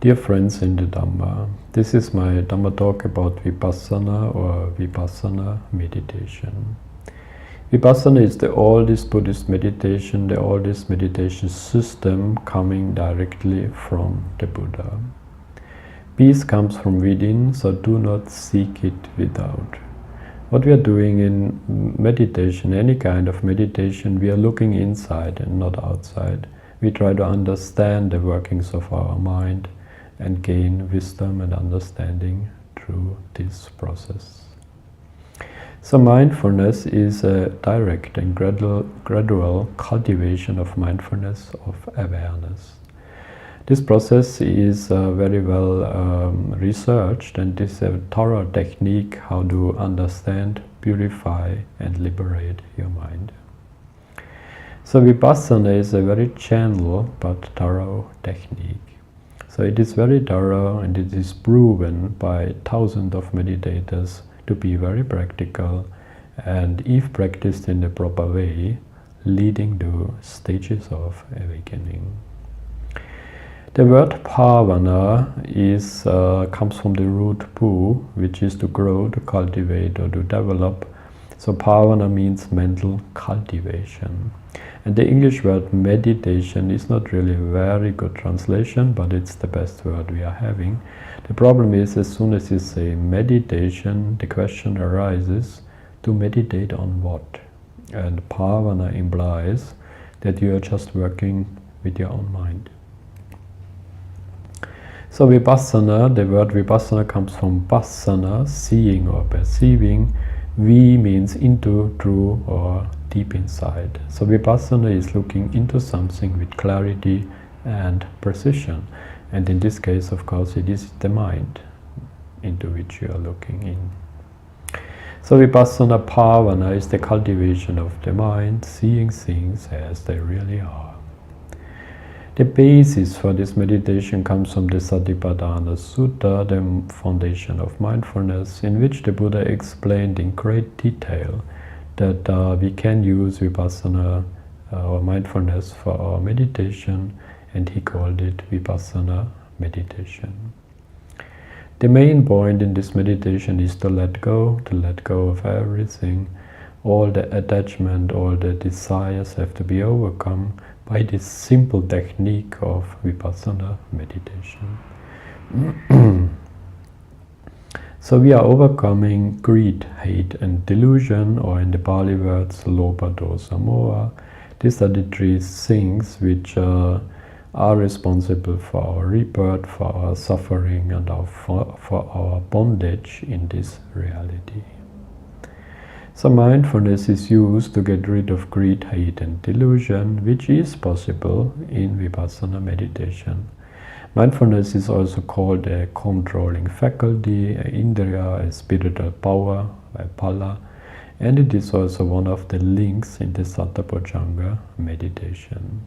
Dear friends in the Dhamma, this is my Dhamma talk about Vipassana or Vipassana meditation. Vipassana is the oldest Buddhist meditation, the oldest meditation system coming directly from the Buddha. Peace comes from within, so do not seek it without. What we are doing in meditation, any kind of meditation, we are looking inside and not outside. We try to understand the workings of our mind and gain wisdom and understanding through this process. So mindfulness is a direct and gradual cultivation of mindfulness, of awareness. This process is very well researched, and this is a thorough technique how to understand, purify and liberate your mind. So Vipassana is a very gentle but thorough technique. So it is very thorough and it is proven by thousands of meditators to be very practical and, if practiced in the proper way, leading to stages of awakening. The word bhavana comes from the root bhu, which is to grow, to cultivate or to develop. So bhavana means mental cultivation. And the English word meditation is not really a very good translation, but it's the best word we are having. The problem is, as soon as you say meditation, the question arises, to meditate on what? And bhavana implies that you are just working with your own mind. So Vipassana, the word Vipassana comes from Vassana, seeing or perceiving. Vi means into, through or deep inside. So Vipassana is looking into something with clarity and precision. And in this case, of course, it is the mind into which you are looking in. So Vipassana Bhavana is the cultivation of the mind, seeing things as they really are. The basis for this meditation comes from the Satipatthana Sutta, the foundation of mindfulness, in which the Buddha explained in great detail that we can use Vipassana or mindfulness for our meditation, and he called it Vipassana meditation. The main point in this meditation is to let go of everything. All the attachment, all the desires have to be overcome by this simple technique of Vipassana meditation. So we are overcoming greed, hate and delusion, or in the Pali words, lobha, dosa, moha. These are the three things which are responsible for our rebirth, for our suffering and for our bondage in this reality. So mindfulness is used to get rid of greed, hate and delusion, which is possible in Vipassana meditation. Mindfulness is also called a controlling faculty, a indriya, a spiritual power, a pala, and it is also one of the links in the Satipatthana meditation.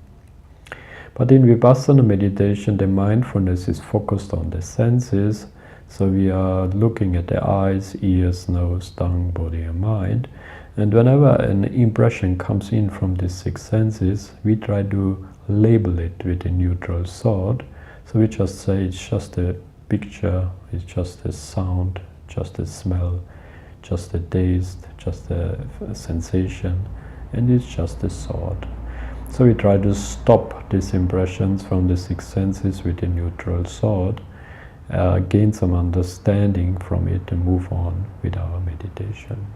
But in Vipassana meditation, the mindfulness is focused on the senses. So we are looking at the eyes, ears, nose, tongue, body and mind. And whenever an impression comes in from these six senses, we try to label it with a neutral thought. So we just say it's just a picture, it's just a sound, just a smell, just a taste, just a sensation, and it's just a thought. So we try to stop these impressions from the six senses with a neutral thought, gain some understanding from it and move on with our meditation.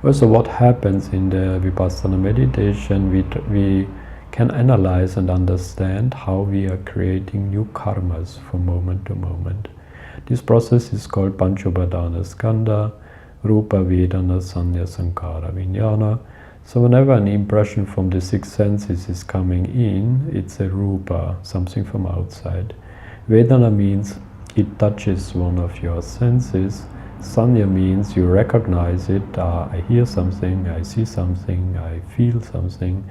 Also, what happens in the Vipassana meditation, we can analyze and understand how we are creating new karmas from moment to moment. This process is called Panchopadana Skandha, Rupa, Vedana, Sanya, Sankara, Vijnana. So whenever an impression from the six senses is coming in, it's a rupa, something from outside. Vedana means it touches one of your senses. Sanya means you recognize it. I hear something, I see something, I feel something.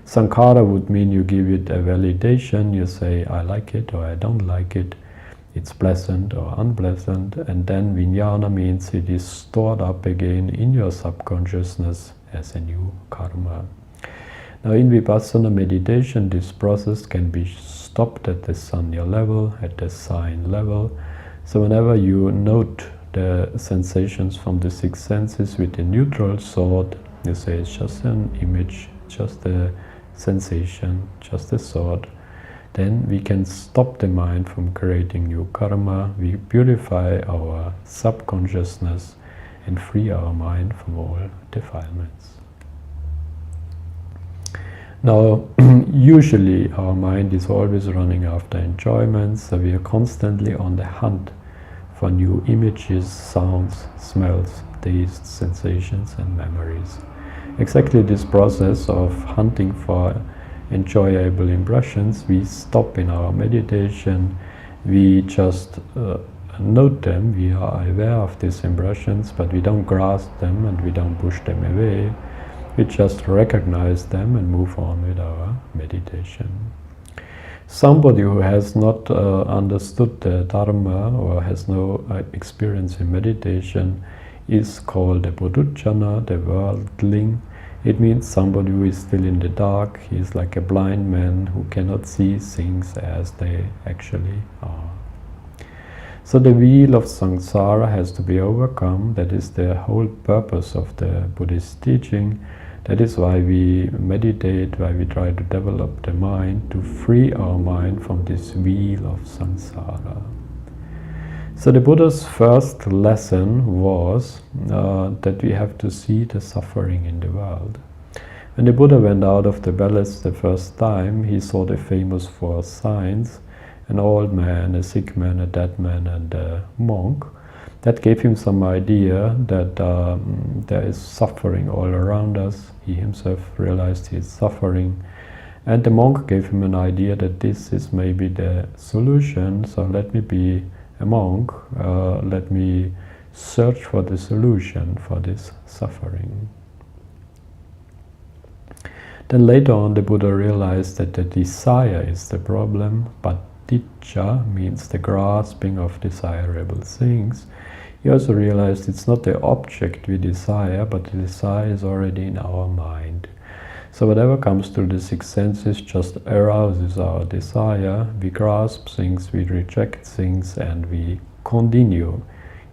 Sankara would mean you give it a validation. You say, I like it or I don't like it. It's pleasant or unpleasant. And then Vijnana means it is stored up again in your subconsciousness as a new karma. Now in Vipassana meditation, this process can be stopped at the sanya level, at the sign level. So whenever you note the sensations from the six senses with a neutral thought, you say it's just an image, just a sensation, just a thought, then we can stop the mind from creating new karma. We purify our subconsciousness and free our mind from all defilements. Now, usually our mind is always running after enjoyment, so we are constantly on the hunt for new images, sounds, smells, tastes, sensations and memories. Exactly this process of hunting for enjoyable impressions, we stop in our meditation, we just note them, we are aware of these impressions, but we don't grasp them and we don't push them away. We just recognize them and move on with our meditation. Somebody who has not understood the Dharma or has no experience in meditation is called a bodhujana, the worldling. It means somebody who is still in the dark. He is like a blind man who cannot see things as they actually are. So the wheel of samsara has to be overcome. That is the whole purpose of the Buddhist teaching. That is why we meditate, why we try to develop the mind, to free our mind from this wheel of samsara. So the Buddha's first lesson was that we have to see the suffering in the world. When the Buddha went out of the palace the first time, he saw the famous four signs: an old man, a sick man, a dead man and a monk. That gave him some idea that there is suffering all around us. He himself realized he is suffering. And the monk gave him an idea that this is maybe the solution, so let me be a monk, let me search for the solution for this suffering. Then later on the Buddha realized that the desire is the problem, but Ditcha means the grasping of desirable things. He also realized it's not the object we desire, but the desire is already in our mind. So whatever comes through the six senses just arouses our desire. We grasp things, we reject things, and we continue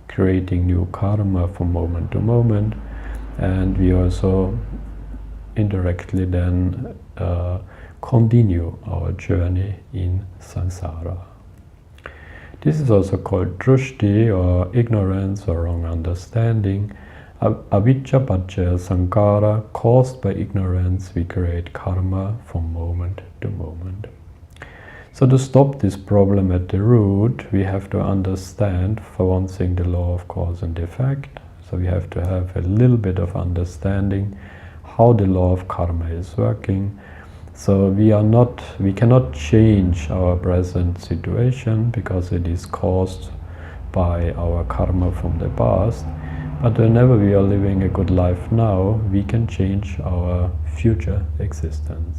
creating new karma from moment to moment. And we also indirectly then continue our journey in samsara. This is also called drushti, or ignorance or wrong understanding. Avijja pacaya sankara, caused by ignorance, we create karma from moment to moment. So to stop this problem at the root, we have to understand, for one thing, the law of cause and effect. So we have to have a little bit of understanding how the law of karma is working. So we cannot change our present situation because it is caused by our karma from the past. But whenever we are living a good life now, we can change our future existence.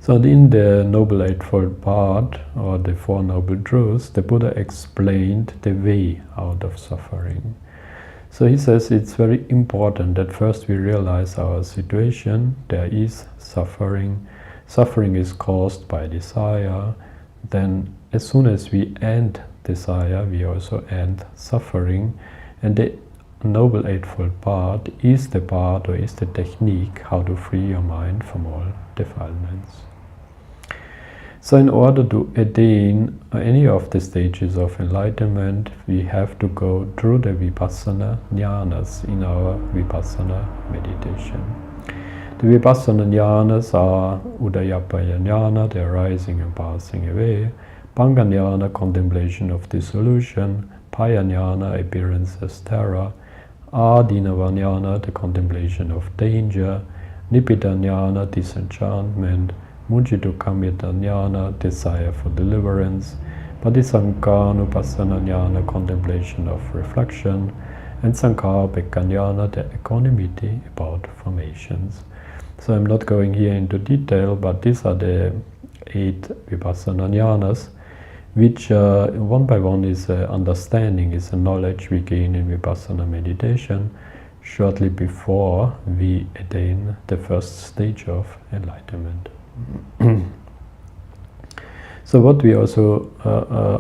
So in the Noble Eightfold Path, or the Four Noble Truths, the Buddha explained the way out of suffering. So he says it's very important that first we realize our situation. There is suffering. Suffering is caused by desire. Then as soon as we end desire, we also end suffering. And the Noble Eightfold Path is the path, or is the technique, how to free your mind from all defilements. So in order to attain any of the stages of enlightenment, we have to go through the Vipassana jnanas in our Vipassana meditation. The Vipassana jnanas are Udayapaya jnana, the arising and passing away; Panga jnana, contemplation of dissolution; Paya jnana, appearance as terror; Adinava jnana, the contemplation of danger; Nibbida jnana, disenchantment; Mujjhidukkhamita jnana, desire for deliverance; Patisankhanupassana jnana, contemplation of reflection; and Sankhapeka jnana, the equanimity about formations. So I'm not going here into detail, but these are the 8 Vipassana jnanas, which one by one is understanding, is a knowledge we gain in Vipassana meditation, shortly before we attain the first stage of enlightenment. So what we also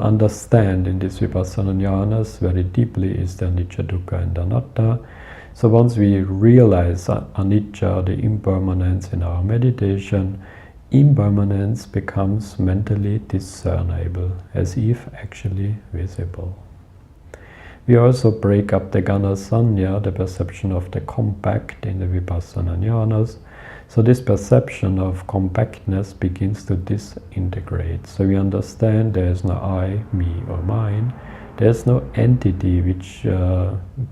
understand in this Vipassana jnanas very deeply is the anicca, dukkha and anatta. So once we realize anicca, the impermanence in our meditation, impermanence becomes mentally discernible, as if actually visible. We also break up the gana sanya, the perception of the compact in the Vipassana jnanas. So this perception of compactness begins to disintegrate. So we understand there is no I, me or mine. There is no entity which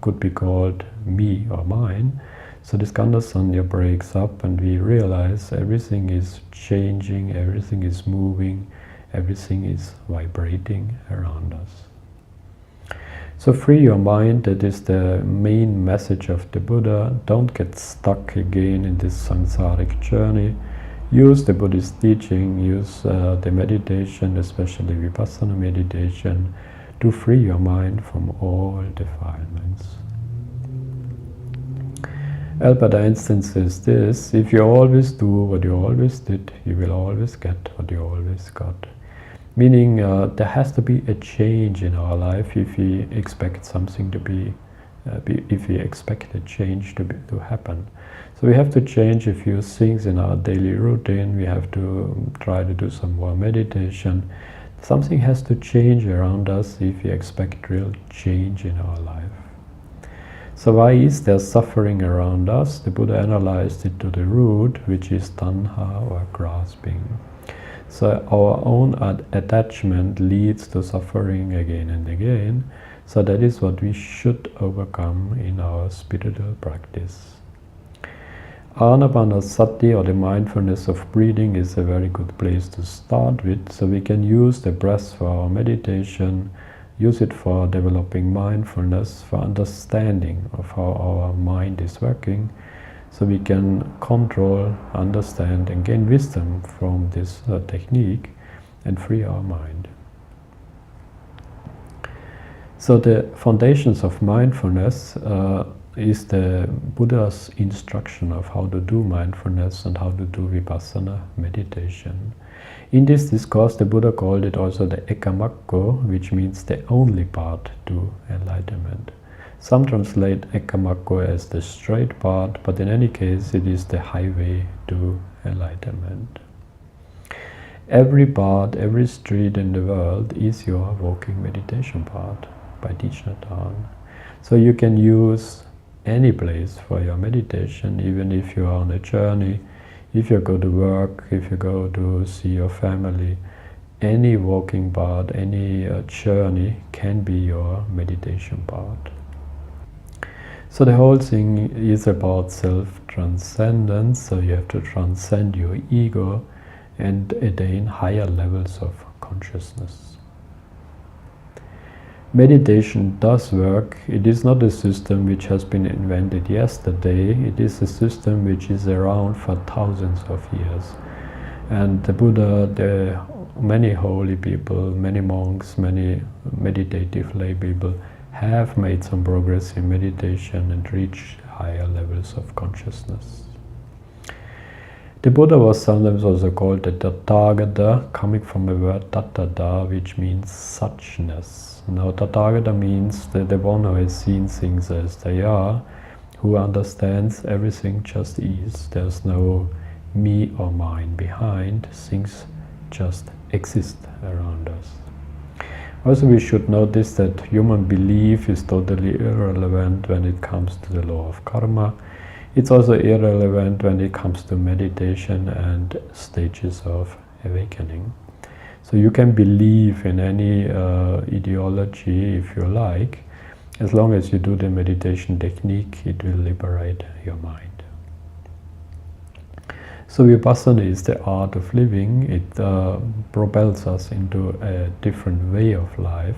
could be called me or mine. So this gana sanya breaks up and we realize everything is changing, everything is moving, everything is vibrating around us. So free your mind, that is the main message of the Buddha. Don't get stuck again in this samsaric journey. Use the Buddhist teaching, use the meditation, especially Vipassana meditation, to free your mind from all defilements. Albert Einstein says this: if you always do what you always did, you will always get what you always got. Meaning there has to be a change in our life if we expect something to if we expect a change to happen. So we have to change a few things in our daily routine. We have to try to do some more meditation. Something has to change around us if we expect real change in our life. So why is there suffering around us? The Buddha analyzed it to the root, which is tanha, or grasping. So our own attachment leads to suffering again and again. So that is what we should overcome in our spiritual practice. Anapanasati, or the mindfulness of breathing, is a very good place to start with. So we can use the breath for our meditation, use it for developing mindfulness, for understanding of how our mind is working. So we can control, understand and gain wisdom from this technique and free our mind. So the foundations of mindfulness is the Buddha's instruction of how to do mindfulness and how to do Vipassana meditation. In this discourse, the Buddha called it also the ekamakko, which means the only path to enlightenment. Some translate ekamakko as the straight path, but in any case it is the highway to enlightenment. Every path, every street in the world is your walking meditation path by Thich Nhat Hanh. So you can use any place for your meditation, even if you are on a journey, if you go to work, if you go to see your family. Any walking path, any journey can be your meditation path. So the whole thing is about self-transcendence, so you have to transcend your ego and attain higher levels of consciousness. Meditation does work. It is not a system which has been invented yesterday. It is a system which is around for thousands of years. And the Buddha, many holy people, many monks, many meditative lay people have made some progress in meditation and reached higher levels of consciousness. The Buddha was sometimes also called the Tathagata, coming from the word tathata, which means suchness. Now Tathagata means the one who has seen things as they are, who understands everything just is. There's no me or mine behind, things just exist around us. Also, we should notice that human belief is totally irrelevant when it comes to the law of karma. It's also irrelevant when it comes to meditation and stages of awakening. So you can believe in any ideology if you like. As long as you do the meditation technique, it will liberate your mind. So Vipassana is the art of living. It propels us into a different way of life.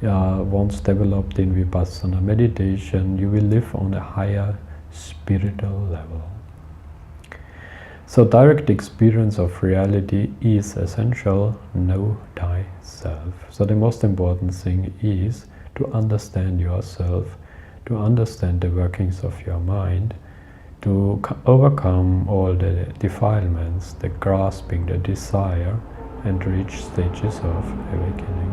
Once developed in Vipassana meditation, you will live on a higher spiritual level. So direct experience of reality is essential. Know thyself. So the most important thing is to understand yourself, to understand the workings of your mind, to overcome all the defilements, the grasping, the desire, and reach stages of awakening.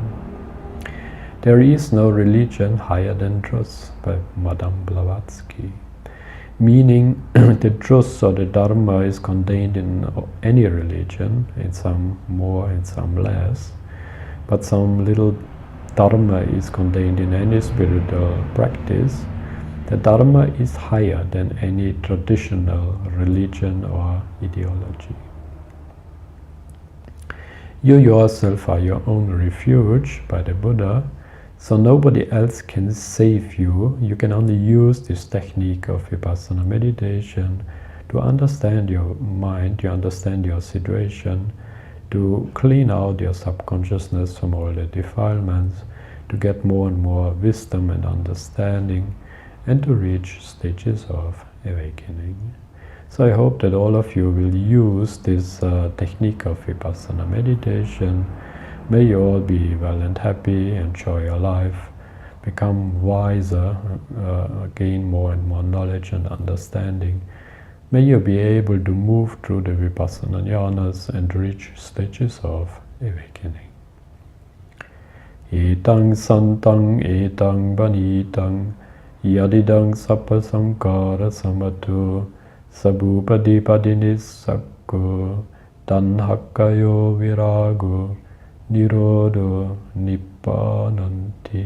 There is no religion higher than truth, by Madame Blavatsky. Meaning, the truth or the Dharma is contained in any religion, in some more, in some less, but some little Dharma is contained in any spiritual practice. The Dharma is higher than any traditional religion or ideology. You yourself are your own refuge by the Buddha, so nobody else can save you. You can only use this technique of Vipassana meditation to understand your mind, to understand your situation, to clean out your subconsciousness from all the defilements, to get more and more wisdom and understanding, and to reach stages of awakening. So I hope that all of you will use this technique of Vipassana meditation. May you all be well and happy, enjoy your life, become wiser, gain more and more knowledge and understanding. May you be able to move through the Vipassana jhanas and reach stages of awakening. Etang santang etang banitang yadidang sappa samkara samatu sabupadi padinis sakko tanhakkayo virago Nirodho Nippananti.